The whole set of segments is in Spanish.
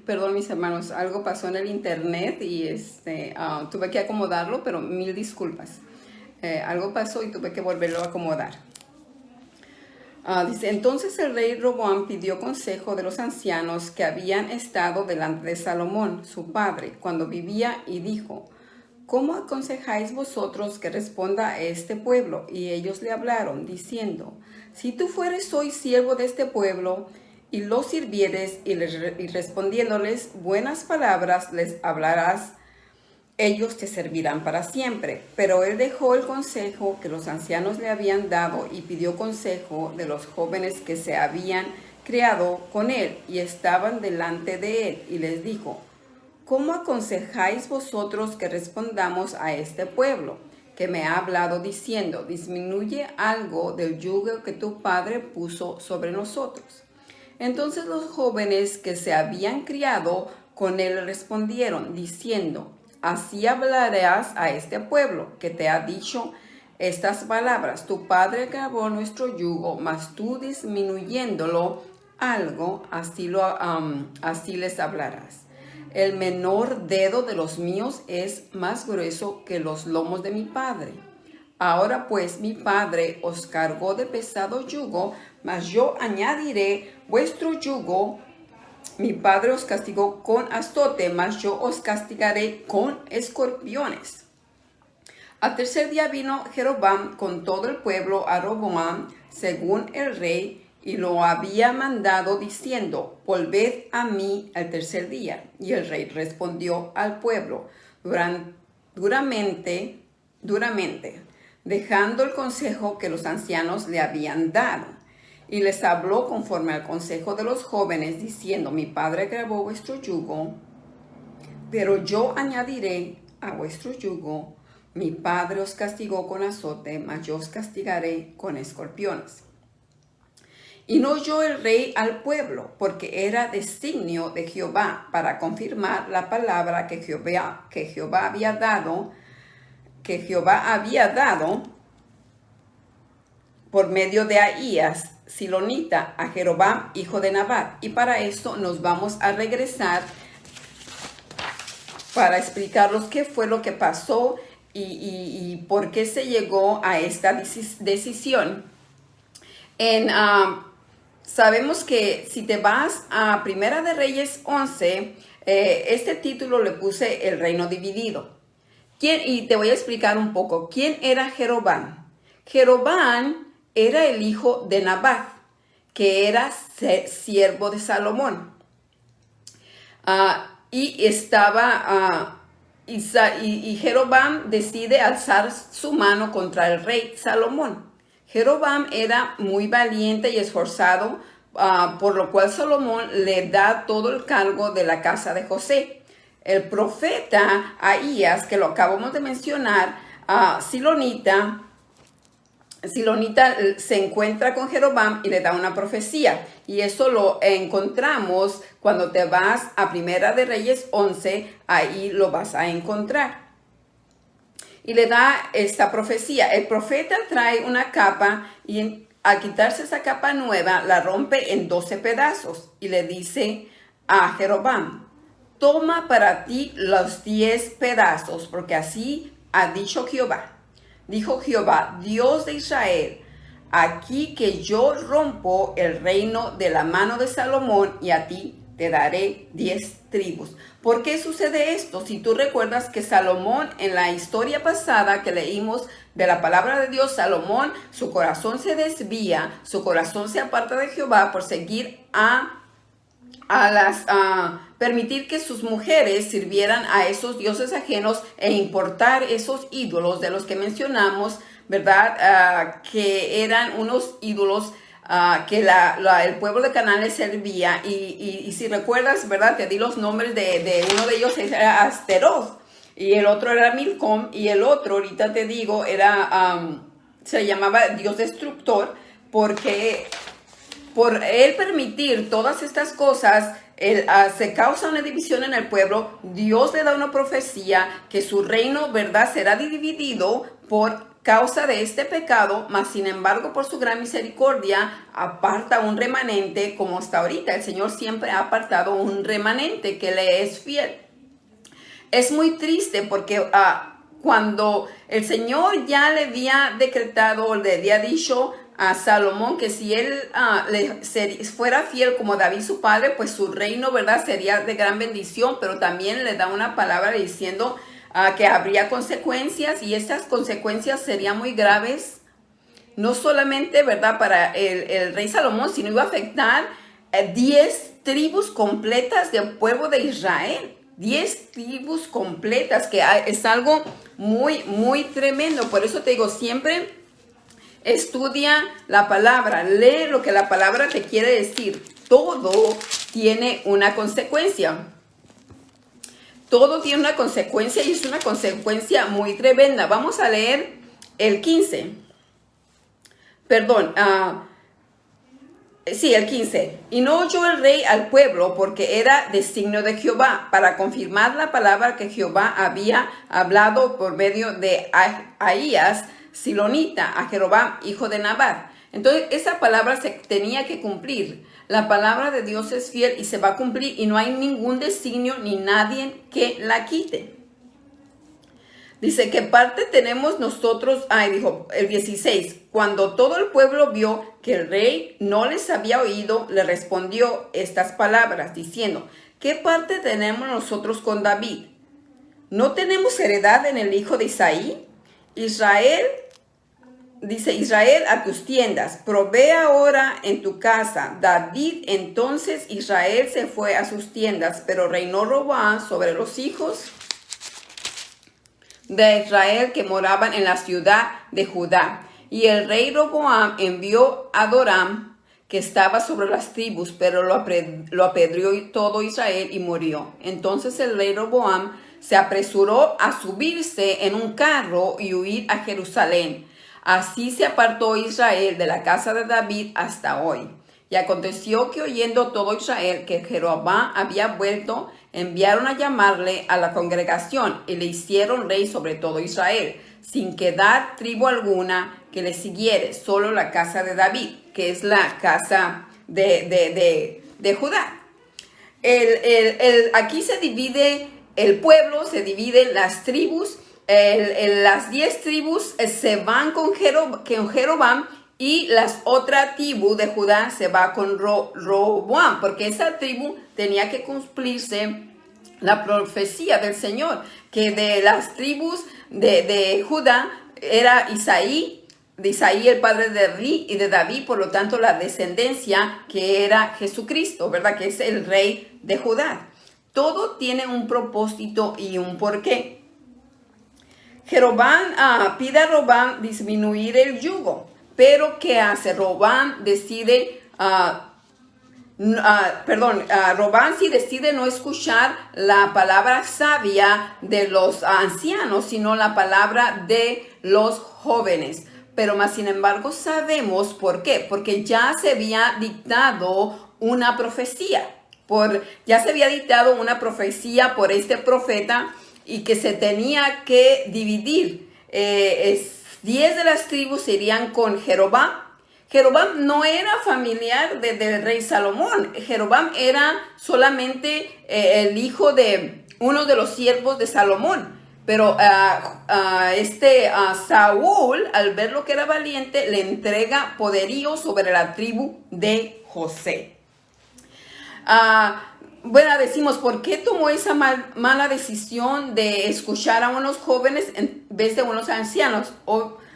Perdón, mis hermanos, algo pasó en el internet y tuve que acomodarlo, pero mil disculpas. Algo pasó y tuve que volverlo a acomodar. Dice, entonces el rey Roboam pidió consejo de los ancianos que habían estado delante de Salomón, su padre, cuando vivía, y dijo, ¿cómo aconsejáis vosotros que responda a este pueblo? Y ellos le hablaron, diciendo, si tú fueres hoy siervo de este pueblo, y los sirvieres, y respondiéndoles buenas palabras les hablarás, ellos te servirán para siempre. Pero él dejó el consejo que los ancianos le habían dado y pidió consejo de los jóvenes que se habían criado con él y estaban delante de él, y les dijo, ¿cómo aconsejáis vosotros que respondamos a este pueblo que me ha hablado diciendo, disminuye algo del yugo que tu padre puso sobre nosotros? Entonces los jóvenes que se habían criado con él respondieron, diciendo, así hablarás a este pueblo que te ha dicho estas palabras. Tu padre agravó nuestro yugo, mas tú disminuyéndolo algo, así les hablarás. El menor dedo de los míos es más grueso que los lomos de mi padre. Ahora pues mi padre os cargó de pesado yugo, mas yo añadiré vuestro yugo. Mi padre os castigó con azote, mas yo os castigaré con escorpiones. Al tercer día vino Jeroboam con todo el pueblo a Roboam, según el rey, y lo había mandado diciendo, volved a mí al tercer día. Y el rey respondió al pueblo duramente, dejando el consejo que los ancianos le habían dado. Y les habló conforme al consejo de los jóvenes, diciendo, mi padre agravó vuestro yugo, pero yo añadiré a vuestro yugo. Mi padre os castigó con azote, mas yo os castigaré con escorpiones. Y no oyó el rey al pueblo, porque era designio de Jehová para confirmar la palabra que Jehová había dado por medio de Ahías, silonita, a Jeroboam, hijo de Nabat. Y para esto nos vamos a regresar para explicarles qué fue lo que pasó y por qué se llegó a esta decisión. Sabemos que si te vas a Primera de Reyes 11, este título le puse el reino dividido. Y te voy a explicar un poco. ¿Quién era Jeroboam? Jeroboam era el hijo de Nabat, que era siervo de Salomón. Y Jeroboam decide alzar su mano contra el rey Salomón. Jeroboam era muy valiente y esforzado, por lo cual Salomón le da todo el cargo de la casa de José. El profeta Ahías, que lo acabamos de mencionar, Silonita se encuentra con Jeroboam y le da una profecía. Y eso lo encontramos cuando te vas a Primera de Reyes 11, ahí lo vas a encontrar. Y le da esta profecía. El profeta trae una capa y al quitarse esa capa nueva, la rompe en 12 pedazos. Y le dice a Jeroboam, toma para ti los 10 pedazos, porque así ha dicho Jehová. Dijo Jehová, Dios de Israel, aquí que yo rompo el reino de la mano de Salomón y a ti te daré 10 tribus. ¿Por qué sucede esto? Si tú recuerdas que Salomón, en la historia pasada que leímos de la palabra de Dios, Salomón, su corazón se desvía, su corazón se aparta de Jehová por seguir permitir que sus mujeres sirvieran a esos dioses ajenos e importar esos ídolos de los que mencionamos, ¿verdad? Que eran unos ídolos que el pueblo de Canaán le servía. Y si recuerdas, ¿verdad? Te di los nombres de uno de ellos, era Asteroth, y el otro era Milcom, y el otro, ahorita te digo, se llamaba Dios Destructor, porque por él permitir todas estas cosas, se causa una división en el pueblo. Dios le da una profecía que su reino, ¿verdad?, será dividido por causa de este pecado, mas sin embargo por su gran misericordia aparta un remanente, como hasta ahorita el Señor siempre ha apartado un remanente que le es fiel. Es muy triste porque cuando el Señor ya le había decretado, le había dicho a Salomón que si él fuera fiel como David su padre, pues su reino, ¿verdad?, sería de gran bendición, pero también le da una palabra diciendo que habría consecuencias, y estas consecuencias serían muy graves, no solamente, ¿verdad?, para el rey Salomón, sino iba a afectar 10 tribus completas del pueblo de Israel. 10 tribus completas, que es algo muy, muy tremendo. Por eso te digo, siempre estudia la palabra, lee lo que la palabra te quiere decir. Todo tiene una consecuencia. Todo tiene una consecuencia, y es una consecuencia muy tremenda. Vamos a leer el 15. Perdón, el 15. Y no oyó el rey al pueblo, porque era designio de Jehová, para confirmar la palabra que Jehová había hablado por medio de Ahías, Silonita, a Jeroboam, hijo de Nabat. Entonces, esa palabra se tenía que cumplir. La palabra de Dios es fiel y se va a cumplir, y no hay ningún designio ni nadie que la quite. Dice, ¿qué parte tenemos nosotros? Dijo el 16. Cuando todo el pueblo vio que el rey no les había oído, le respondió estas palabras, diciendo, ¿qué parte tenemos nosotros con David? ¿No tenemos heredad en el hijo de Isaí? Israel, dice, Israel, a tus tiendas, provee ahora en tu casa. David, entonces Israel se fue a sus tiendas, pero reinó Roboam sobre los hijos de Israel que moraban en la ciudad de Judá. Y el rey Roboam envió a Doram, que estaba sobre las tribus, pero lo apedreó todo Israel y murió. Entonces el rey Roboam se apresuró a subirse en un carro y huir a Jerusalén. Así se apartó Israel de la casa de David hasta hoy. Y aconteció que, oyendo todo Israel que Jeroboam había vuelto, enviaron a llamarle a la congregación y le hicieron rey sobre todo Israel, sin quedar tribu alguna que le siguiere, solo la casa de David, que es la casa de Judá. Aquí se divide el pueblo, se dividen las tribus. Las 10 tribus se van con Jeroboam, y las otra tribu de Judá se va con Roboam, porque esa tribu tenía que cumplirse la profecía del Señor, que de las tribus de Judá era Isaí, de Isaí el padre de David, y de David, por lo tanto, la descendencia que era Jesucristo, ¿verdad?, que es el rey de Judá. Todo tiene un propósito y un porqué. Jeroboam pide a Roboam disminuir el yugo, pero ¿qué hace? Roboam decide, Roboam sí decide no escuchar la palabra sabia de los ancianos, sino la palabra de los jóvenes. Pero más sin embargo sabemos por qué, porque ya se había dictado una profecía, por este profeta, y que se tenía que dividir. 10 de las tribus se irían con Jeroboam. Jeroboam no era familiar del rey Salomón. Jeroboam era solamente el hijo de uno de los siervos de Salomón. Pero Saúl, al ver lo que era valiente, le entrega poderío sobre la tribu de José. Decimos, ¿por qué tomó esa mala decisión de escuchar a unos jóvenes en vez de unos ancianos?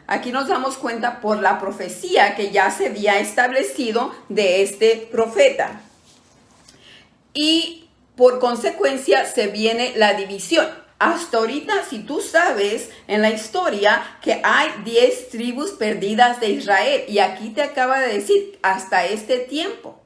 Aquí nos damos cuenta por la profecía que ya se había establecido de este profeta. Y por consecuencia se viene la división. Hasta ahorita, si tú sabes en la historia que hay 10 tribus perdidas de Israel, y aquí te acaba de decir hasta este tiempo.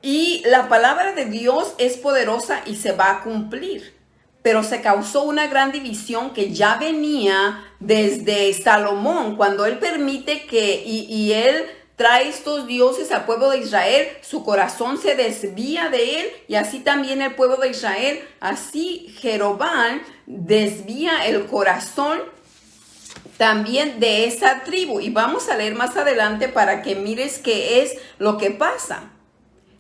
Y la palabra de Dios es poderosa y se va a cumplir. Pero se causó una gran división que ya venía desde Salomón, cuando él permite y él trae estos dioses al pueblo de Israel, su corazón se desvía de él, y así también el pueblo de Israel. Así Jeroboam desvía el corazón también de esa tribu. Y vamos a leer más adelante para que mires qué es lo que pasa.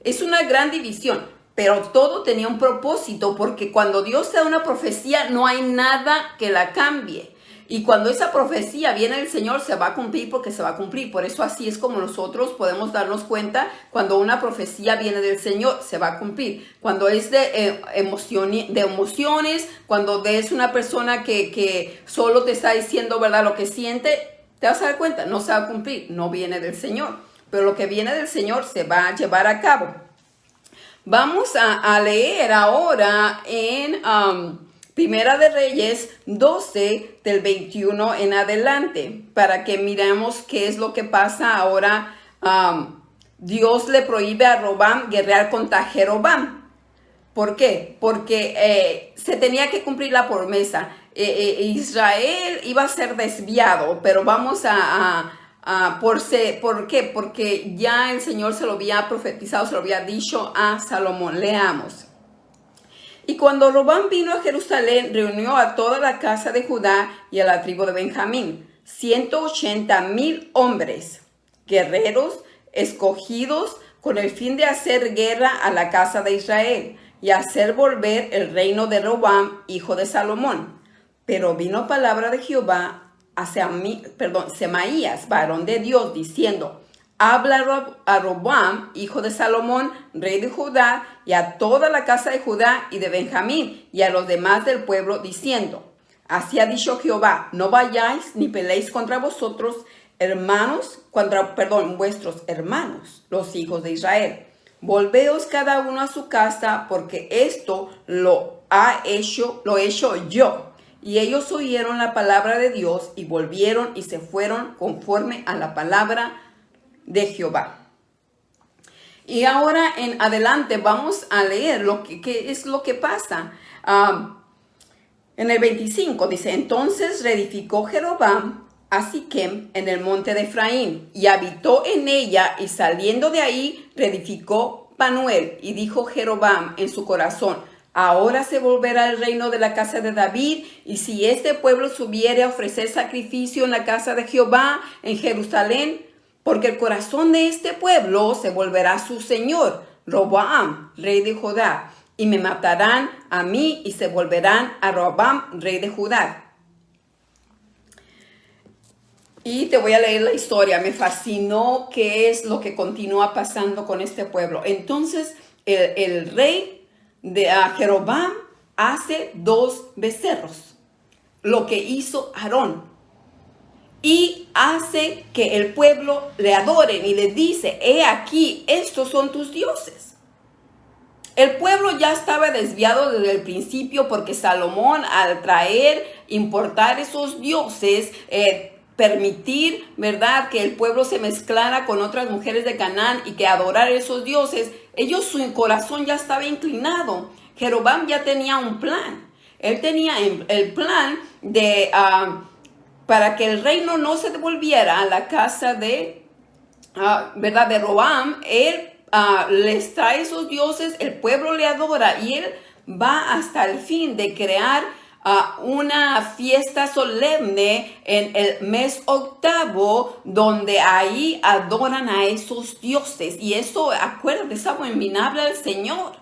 Es una gran división, pero todo tenía un propósito, porque cuando Dios te da una profecía no hay nada que la cambie. Y cuando esa profecía viene del Señor, se va a cumplir porque se va a cumplir. Por eso así es como nosotros podemos darnos cuenta cuando una profecía viene del Señor, se va a cumplir. Cuando es de emociones, cuando es una persona que solo te está diciendo, ¿verdad?, lo que siente, te vas a dar cuenta, no se va a cumplir, no viene del Señor. Pero lo que viene del Señor se va a llevar a cabo. Vamos a leer ahora en Primera de Reyes 12, del 21 en adelante, para que miremos qué es lo que pasa ahora. Dios le prohíbe a Robam guerrear contra Jeroboam. ¿Por qué? Porque se tenía que cumplir la promesa. Israel iba a ser desviado, pero vamos ¿por qué? Porque ya el Señor se lo había profetizado, se lo había dicho a Salomón. Leamos. Y cuando Robam vino a Jerusalén, reunió a toda la casa de Judá y a la tribu de Benjamín, 180,000 hombres, guerreros, escogidos con el fin de hacer guerra a la casa de Israel y hacer volver el reino de Robam, hijo de Salomón. Pero vino palabra de Jehová a Semaías, varón de Dios, diciendo: habla a Robam, hijo de Salomón, rey de Judá, y a toda la casa de Judá y de Benjamín, y a los demás del pueblo, diciendo: así ha dicho Jehová, no vayáis ni peleéis contra vosotros, vuestros hermanos, los hijos de Israel. Volveos cada uno a su casa, porque esto lo he hecho yo. Y ellos oyeron la palabra de Dios y volvieron y se fueron conforme a la palabra de Jehová. Y ahora en adelante vamos a leer qué es lo que pasa. En el 25 dice: entonces reedificó Jeroboam a Siquem en el monte de Efraín y habitó en ella, y saliendo de ahí reedificó Panuel. Y dijo Jeroboam en su corazón: ahora se volverá el reino de la casa de David, y si este pueblo subiere a ofrecer sacrificio en la casa de Jehová en Jerusalén, porque el corazón de este pueblo se volverá a su señor, Roboam, rey de Judá, y me matarán a mí y se volverán a Roboam, rey de Judá. Y te voy a leer la historia. Me fascinó qué es lo que continúa pasando con este pueblo. Entonces el rey de Jeroboam hace 2 becerros, lo que hizo Aarón. Y hace que el pueblo le adoren y le dice: he aquí, estos son tus dioses. El pueblo ya estaba desviado desde el principio, porque Salomón, al importar esos dioses, permitir, ¿verdad?, que el pueblo se mezclara con otras mujeres de Canaán y que adorar esos dioses, su corazón ya estaba inclinado. Jeroboam ya tenía un plan. Él tenía el plan de para que el reino no se devolviera a la casa de Roboam. Él les trae esos dioses, el pueblo le adora, y él va hasta el fin de crear una fiesta solemne en el mes 8, donde ahí adoran a esos dioses. Y eso, acuérdate, es abominable al Señor.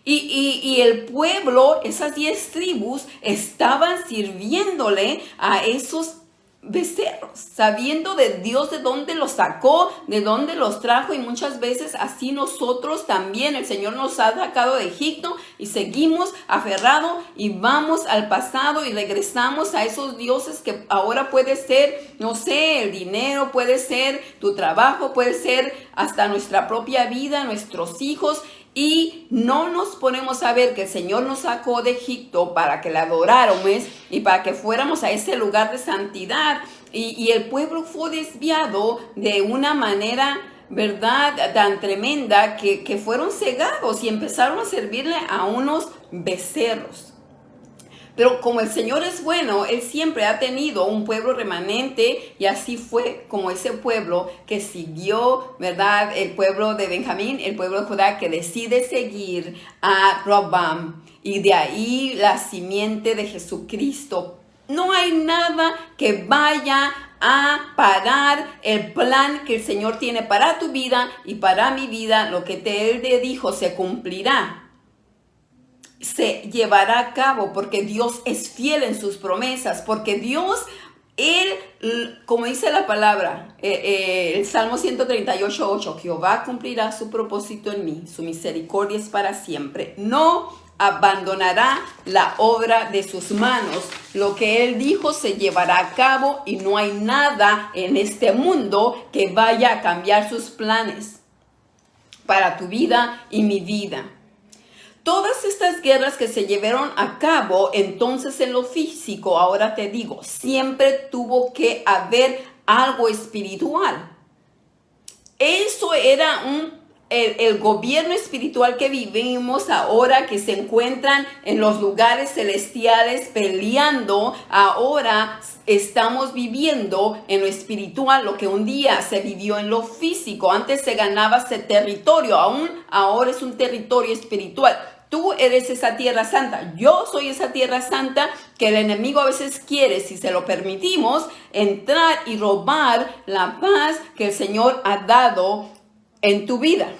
Y el pueblo, esas 10 tribus, estaban sirviéndole a esos becerros, sabiendo de Dios de dónde los sacó, de dónde los trajo. Y muchas veces así nosotros también, el Señor nos ha sacado de Egipto y seguimos aferrados y vamos al pasado y regresamos a esos dioses que ahora puede ser, no sé, el dinero, puede ser tu trabajo, puede ser hasta nuestra propia vida, nuestros hijos. Y no nos ponemos a ver que el Señor nos sacó de Egipto para que le adoráramos y para que fuéramos a ese lugar de santidad. Y el pueblo fue desviado de una manera, ¿verdad?, tan tremenda que fueron cegados y empezaron a servirle a unos becerros. Pero como el Señor es bueno, Él siempre ha tenido un pueblo remanente, y así fue como ese pueblo que siguió, ¿verdad?, el pueblo de Benjamín, el pueblo de Judá, que decide seguir a Roboam. Y de ahí la simiente de Jesucristo No hay nada que vaya a parar el plan que el Señor tiene para tu vida y para mi vida. Lo que Él te dijo se cumplirá, se llevará a cabo, porque Dios es fiel en sus promesas, porque Dios, Él, como dice la palabra, el Salmo 138:8, Jehová cumplirá su propósito en mí, su misericordia es para siempre. No abandonará la obra de sus manos. Lo que Él dijo se llevará a cabo y no hay nada en este mundo que vaya a cambiar sus planes para tu vida y mi vida. Todas estas guerras que se llevaron a cabo entonces en lo físico, ahora te digo, siempre tuvo que haber algo espiritual. Eso era el gobierno espiritual que vivimos ahora, que se encuentran en los lugares celestiales peleando. Ahora estamos viviendo en lo espiritual lo que un día se vivió en lo físico. Antes se ganaba ese territorio, ahora es un territorio espiritual. Tú eres esa tierra santa, yo soy esa tierra santa que el enemigo a veces quiere, si se lo permitimos, entrar y robar la paz que el Señor ha dado en tu vida.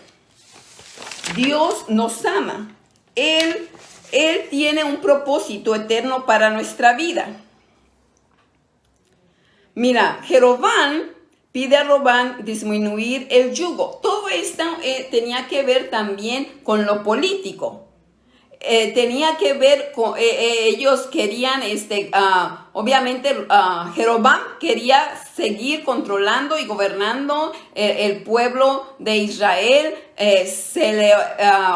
Dios nos ama. Él tiene un propósito eterno para nuestra vida. Mira, Jeroboam pide a Robán disminuir el yugo. Todo esto tenía que ver también con lo político. Tenía que ver con, ellos querían, obviamente Jeroboam quería seguir controlando y gobernando el pueblo de Israel. Se le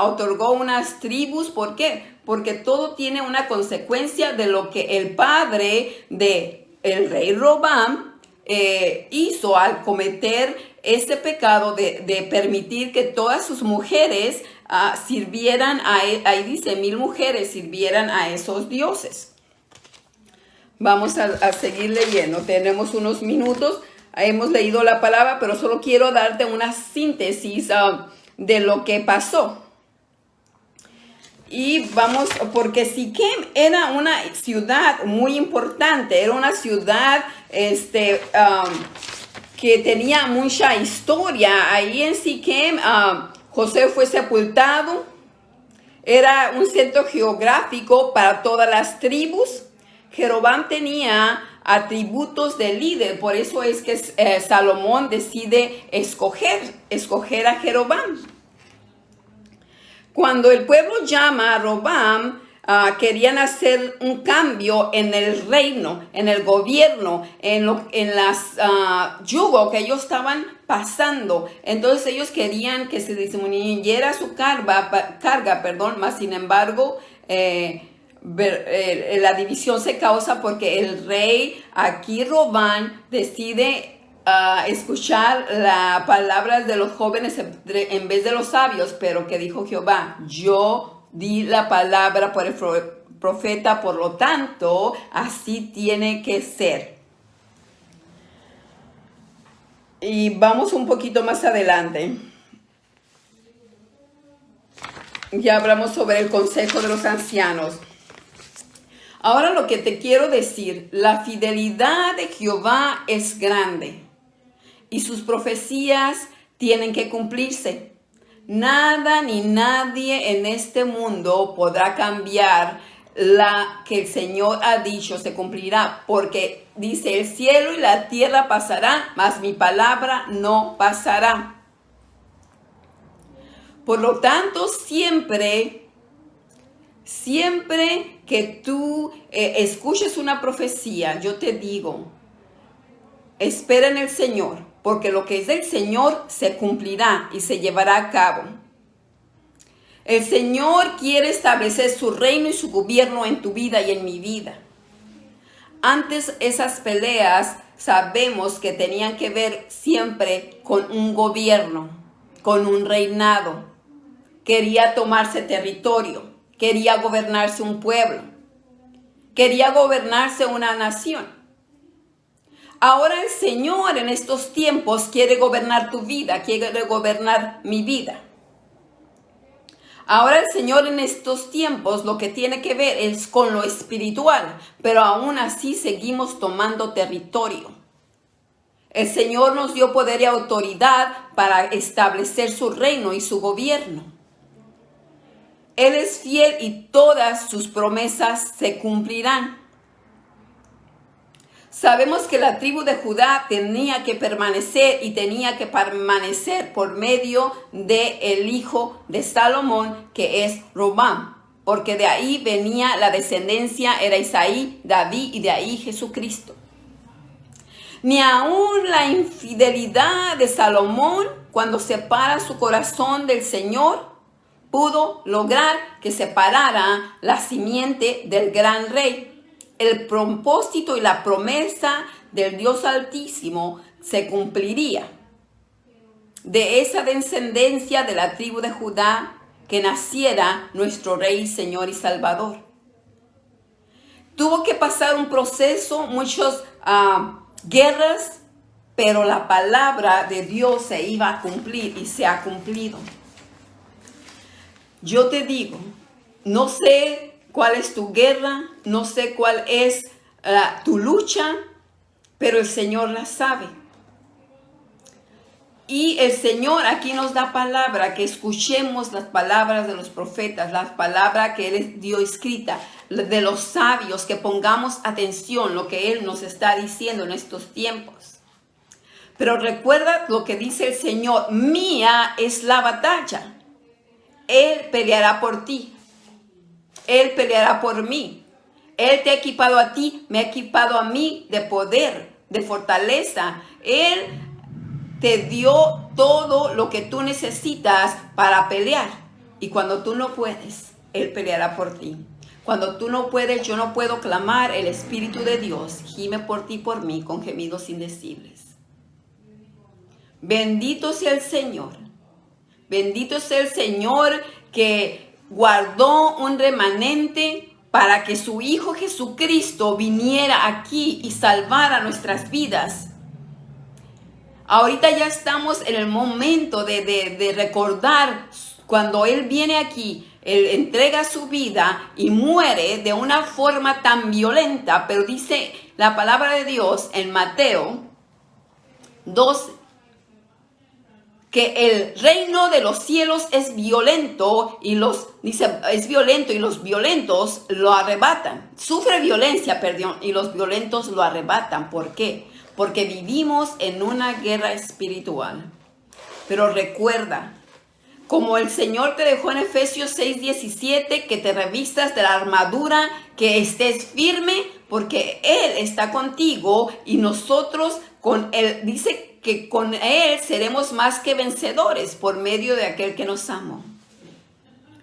otorgó unas tribus. ¿Por qué? Porque todo tiene una consecuencia de lo que el padre de el rey Roboam hizo al cometer ese pecado de permitir que todas sus mujeres sirvieran ahí dice 1000 mujeres sirvieran a esos dioses. Vamos a seguir leyendo, tenemos unos minutos, hemos leído la palabra, pero solo quiero darte una síntesis de lo que pasó. Y vamos, porque Siquem era una ciudad muy importante, era una ciudad que tenía mucha historia. Ahí en Siquem José fue sepultado, era un centro geográfico para todas las tribus. Jeroboam tenía atributos de líder, por eso es que Salomón decide escoger a Jeroboam. Cuando el pueblo llama a Roboam, querían hacer un cambio en el reino, en el gobierno, en las yugo que ellos estaban pasando. Entonces ellos querían que se disminuyera su carga, más sin embargo, la división se causa porque el rey aquí Roboam decide escuchar las palabras de los jóvenes en vez de los sabios. Pero que dijo Jehová: yo di la palabra por el profeta, por lo tanto así tiene que ser. Y vamos un poquito más adelante. Ya hablamos sobre el consejo de los ancianos. Ahora lo que te quiero decir, la fidelidad de Jehová es grande y sus profecías tienen que cumplirse. Nada ni nadie en este mundo podrá cambiar la que el Señor ha dicho se cumplirá, porque dice: el cielo y la tierra pasarán, mas mi palabra no pasará. Por lo tanto, siempre que tú escuches una profecía, yo te digo, espera en el Señor, porque lo que es del Señor se cumplirá y se llevará a cabo. El Señor quiere establecer su reino y su gobierno en tu vida y en mi vida. Antes esas peleas sabemos que tenían que ver siempre con un gobierno, con un reinado. Quería tomarse territorio, quería gobernarse un pueblo, quería gobernarse una nación. Ahora el Señor en estos tiempos quiere gobernar tu vida, quiere gobernar mi vida. Ahora el Señor en estos tiempos lo que tiene que ver es con lo espiritual, pero aún así seguimos tomando territorio. El Señor nos dio poder y autoridad para establecer su reino y su gobierno. Él es fiel y todas sus promesas se cumplirán. Sabemos que la tribu de Judá tenía que permanecer por medio del hijo de Salomón, que es Roboam, porque de ahí venía la descendencia, era Isaí, David y de ahí Jesucristo. Ni aún la infidelidad de Salomón, cuando separa su corazón del Señor, pudo lograr que separara la simiente del gran rey. El propósito y la promesa del Dios Altísimo se cumpliría. De esa descendencia de la tribu de Judá, que naciera nuestro Rey, Señor y Salvador. Tuvo que pasar un proceso, muchas guerras, pero la palabra de Dios se iba a cumplir y se ha cumplido. Yo te digo, no sé cuál es tu guerra, no sé cuál es tu lucha, pero el Señor la sabe. Y el Señor aquí nos da palabra, que escuchemos las palabras de los profetas, las palabras que Él dio escrita, de los sabios, que pongamos atención lo que Él nos está diciendo en estos tiempos. Pero recuerda lo que dice el Señor, mía es la batalla. Él peleará por ti. Él peleará por mí. Él te ha equipado a ti, me ha equipado a mí de poder, de fortaleza. Él te dio todo lo que tú necesitas para pelear. Y cuando tú no puedes, Él peleará por ti. Cuando tú no puedes, yo no puedo clamar, el Espíritu de Dios gime por ti y por mí con gemidos indecibles. Bendito sea el Señor. Bendito sea el Señor que guardó un remanente para que su Hijo Jesucristo viniera aquí y salvara nuestras vidas. Ahorita ya estamos en el momento de recordar cuando Él viene aquí, Él entrega su vida y muere de una forma tan violenta, pero dice la palabra de Dios en Mateo 2, que el reino de los cielos es violento y los violentos lo arrebatan. Sufre violencia, y los violentos lo arrebatan. ¿Por qué? Porque vivimos en una guerra espiritual. Pero recuerda, como el Señor te dejó en Efesios 6:17, que te revistas de la armadura, que estés firme, porque Él está contigo y nosotros con Él, dice que con Él seremos más que vencedores por medio de aquel que nos amó.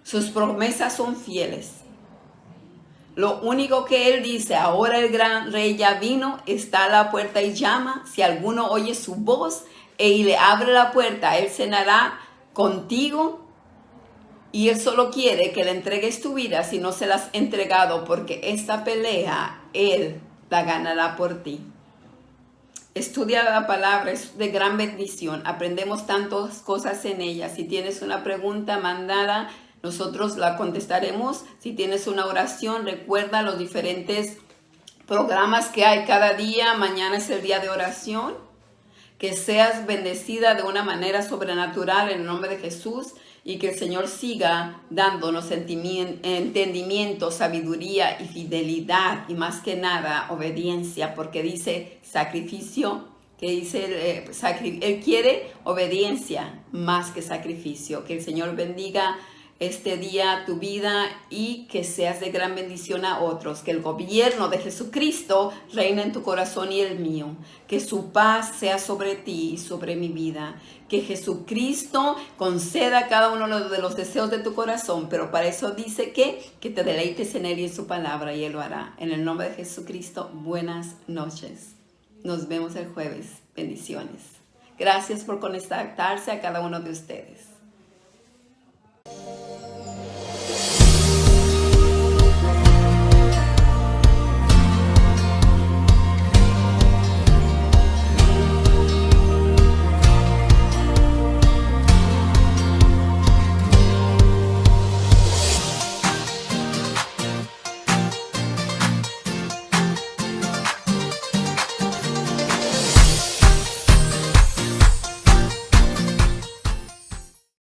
Sus promesas son fieles. Lo único que Él dice, ahora el gran rey ya vino, está a la puerta y llama. Si alguno oye su voz y le abre la puerta, Él cenará contigo. Y Él solo quiere que le entregues tu vida si no se la has entregado, porque esta pelea Él la ganará por ti. Estudia la palabra, es de gran bendición. Aprendemos tantas cosas en ella. Si tienes una pregunta, mándala. Nosotros la contestaremos. Si tienes una oración, recuerda los diferentes programas que hay cada día. Mañana es el día de oración. Que seas bendecida de una manera sobrenatural en el nombre de Jesús. Y que el Señor siga dándonos entendimiento, sabiduría y fidelidad. Y más que nada, obediencia. Porque dice sacrificio, que dice, Él quiere obediencia más que sacrificio. Que el Señor bendiga este día tu vida y que seas de gran bendición a otros. Que el gobierno de Jesucristo reine en tu corazón y el mío. Que su paz sea sobre ti y sobre mi vida. Que Jesucristo conceda cada uno de los deseos de tu corazón, pero para eso dice que te deleites en Él y en su palabra, y Él lo hará. En el nombre de Jesucristo, buenas noches. Nos vemos el jueves. Bendiciones. Gracias por conectarse a cada uno de ustedes.